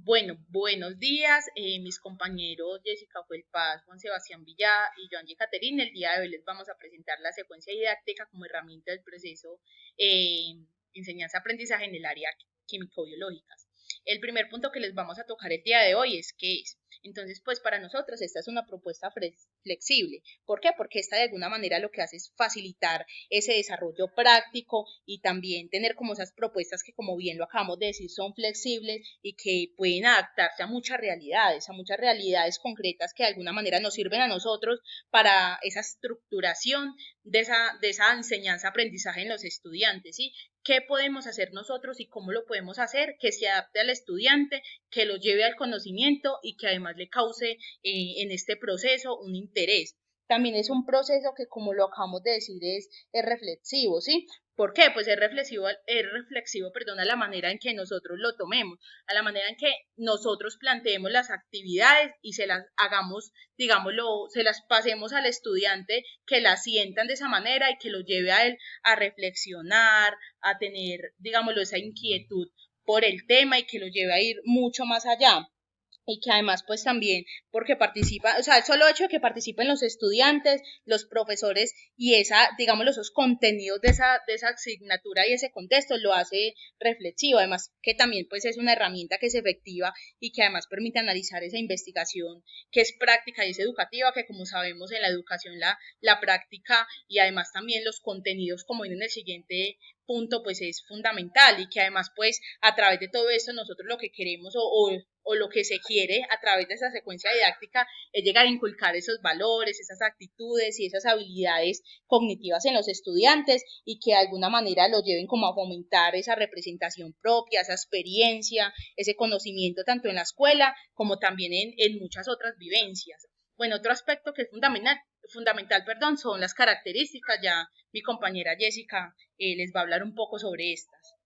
Bueno, buenos días, mis compañeros Jessica Felpaz, Juan Sebastián Villá y Joanny Caterine. El día de hoy les vamos a presentar la secuencia didáctica como herramienta del proceso enseñanza-aprendizaje en el área químico-biológicas. El primer punto que les vamos a tocar el día de hoy es qué es. Entonces, pues para nosotros esta es una propuesta flexible. ¿Por qué? Porque esta de alguna manera lo que hace es facilitar ese desarrollo práctico y también tener como esas propuestas que, como bien lo acabamos de decir, son flexibles y que pueden adaptarse a muchas realidades concretas que de alguna manera nos sirven a nosotros para esa estructuración de esa enseñanza-aprendizaje en los estudiantes, ¿sí? ¿Qué podemos hacer nosotros y cómo lo podemos hacer? Que se adapte al estudiante, que lo lleve al conocimiento y que además le cause en este proceso un interés. También es un proceso que, como lo acabamos de decir, es reflexivo, ¿sí? ¿Por qué? Pues es reflexivo, perdón, a la manera en que nosotros lo tomemos, a la manera en que nosotros planteemos las actividades y se las hagamos, digámoslo, se las pasemos al estudiante, que las sientan de esa manera y que lo lleve a él a reflexionar, a tener, digámoslo, esa inquietud por el tema y que lo lleve a ir mucho más allá y que además pues también porque participa, o sea, el solo hecho de que participen los estudiantes, los profesores y esa, digamos, esos contenidos de esa asignatura y ese contexto lo hace reflexivo, además que también pues es una herramienta que es efectiva y que además permite analizar esa investigación que es práctica y es educativa, que como sabemos en la educación la práctica y además también los contenidos como viene en el siguiente punto pues es fundamental y que además pues a través de todo esto nosotros lo que queremos o lo que se quiere a través de esa secuencia didáctica es llegar a inculcar esos valores, esas actitudes y esas habilidades cognitivas en los estudiantes y que de alguna manera los lleven como a fomentar esa representación propia, esa experiencia, ese conocimiento tanto en la escuela como también en muchas otras vivencias. Bueno, otro aspecto que es fundamental, perdón, son las características. Ya mi compañera Jessica les va a hablar un poco sobre estas.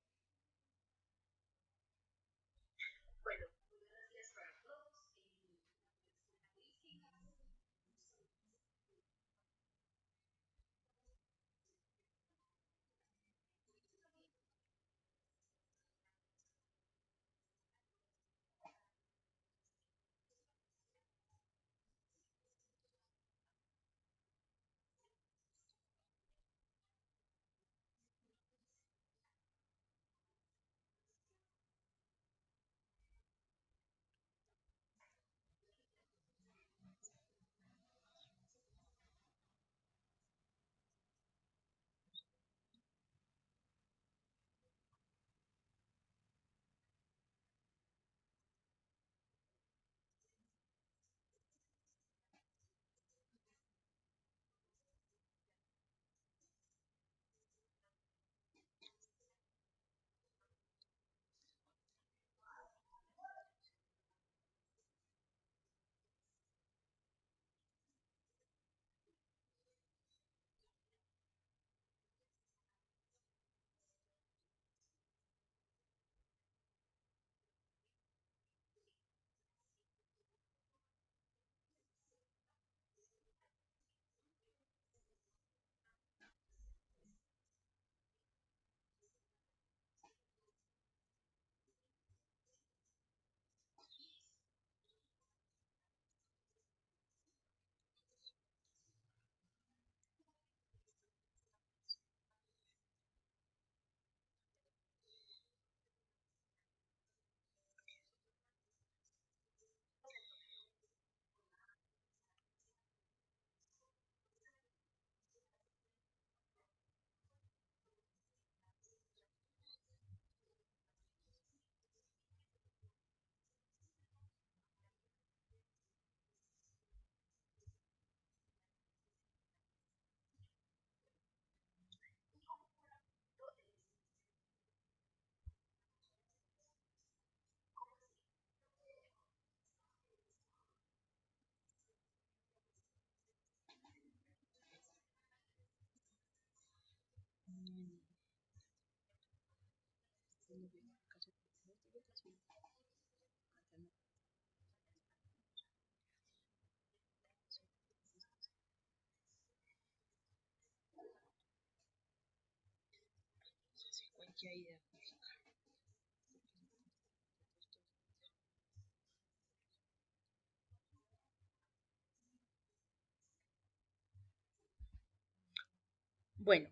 Bueno,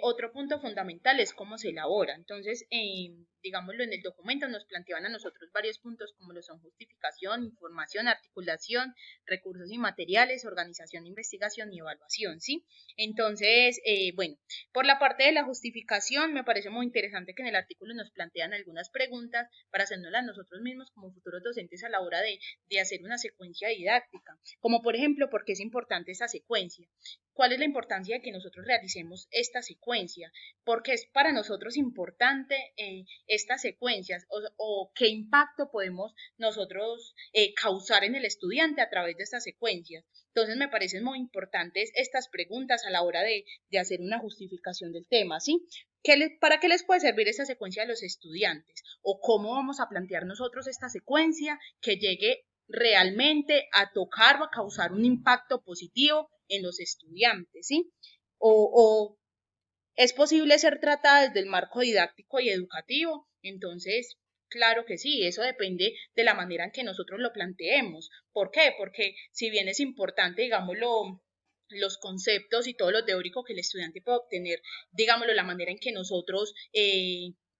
otro punto fundamental es cómo se elabora. Entonces, digámoslo, en el documento nos planteaban a nosotros varios puntos como lo son justificación, información, articulación, recursos y materiales, organización, investigación y evaluación, ¿sí? Entonces, bueno, por la parte de la justificación, me parece muy interesante que en el artículo nos plantean algunas preguntas para hacernoslas nosotros mismos como futuros docentes a la hora de hacer una secuencia didáctica, como por ejemplo, ¿por qué es importante esa secuencia? ¿Cuál es la importancia de que nosotros realicemos esta secuencia? Porque es para nosotros importante estas secuencias o qué impacto podemos nosotros causar en el estudiante a través de estas secuencias. Entonces me parecen muy importantes estas preguntas a la hora de hacer una justificación del tema, ¿sí? ¿Para qué les puede servir esta secuencia a los estudiantes? ¿O cómo vamos a plantear nosotros esta secuencia que llegue realmente a tocar o a causar un impacto positivo en los estudiantes, ¿sí? O es posible ser tratada desde el marco didáctico y educativo, entonces, claro que sí, eso depende de la manera en que nosotros lo planteemos. ¿Por qué? Porque si bien es importante, digámoslo, los conceptos y todo lo teórico que el estudiante puede obtener, digámoslo, la manera en que nosotros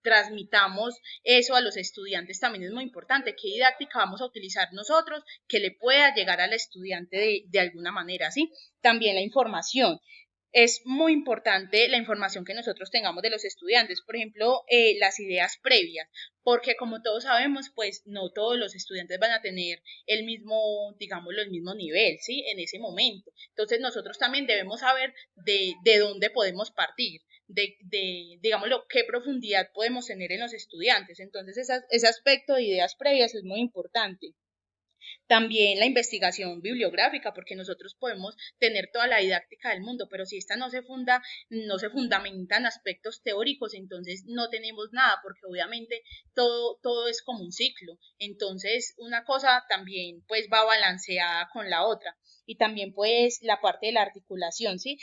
transmitamos eso a los estudiantes también es muy importante. ¿Qué didáctica vamos a utilizar nosotros que le pueda llegar al estudiante de alguna manera? ¿Sí? También la información es muy importante la información que nosotros tengamos de los estudiantes, por ejemplo, las ideas previas, porque como todos sabemos, pues no todos los estudiantes van a tener el mismo, digámoslo, el mismo nivel, ¿sí? En ese momento. Entonces nosotros también debemos saber de dónde podemos partir, digámoslo, qué profundidad podemos tener en los estudiantes. Entonces ese aspecto de ideas previas es muy importante. También la investigación bibliográfica, porque nosotros podemos tener toda la didáctica del mundo, pero si esta no se fundamenta en aspectos teóricos, entonces no tenemos nada, porque obviamente todo es como un ciclo. Entonces, una cosa también pues va balanceada con la otra. Y también pues la parte de la articulación, ¿sí?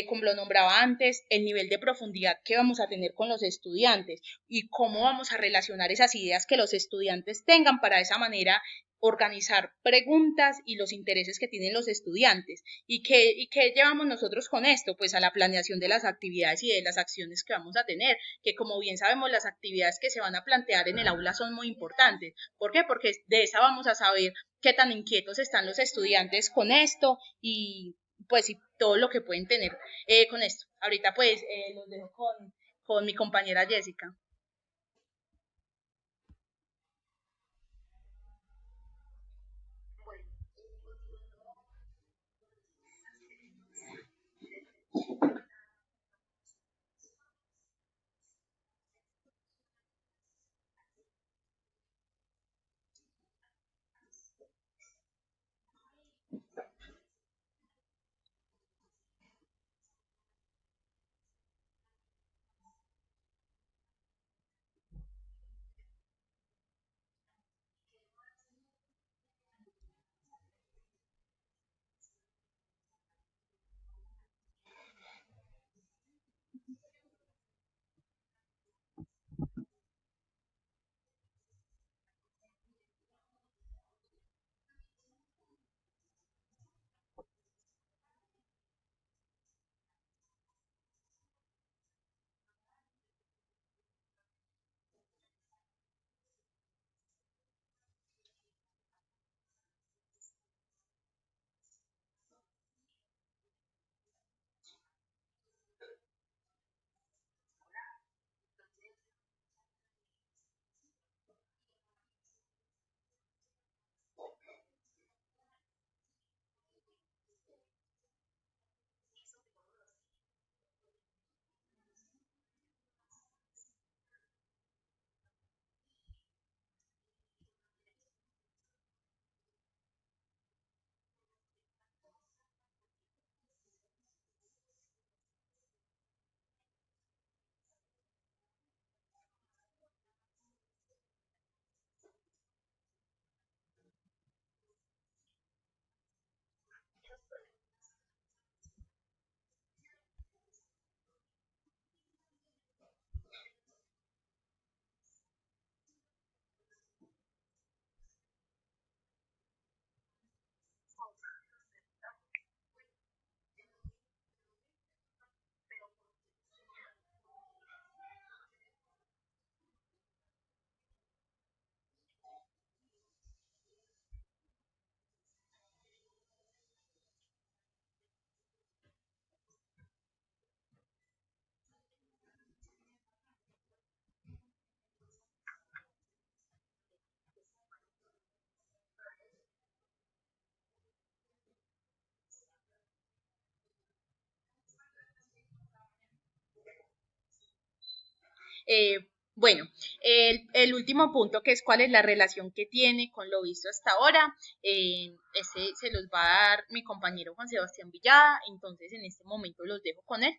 Como lo nombraba antes, el nivel de profundidad que vamos a tener con los estudiantes y cómo vamos a relacionar esas ideas que los estudiantes tengan para de esa manera organizar preguntas y los intereses que tienen los estudiantes. ¿Y qué llevamos nosotros con esto? Pues a la planeación de las actividades y de las acciones que vamos a tener, que como bien sabemos las actividades que se van a plantear en el aula son muy importantes. ¿Por qué? Porque de esa vamos a saber qué tan inquietos están los estudiantes con esto y pues y todo lo que pueden tener con esto. Ahorita pues los dejo con mi compañera Jessica. Bueno, el último punto, que es cuál es la relación que tiene con lo visto hasta ahora, ese se los va a dar mi compañero Juan Sebastián Villada, entonces en este momento los dejo con él.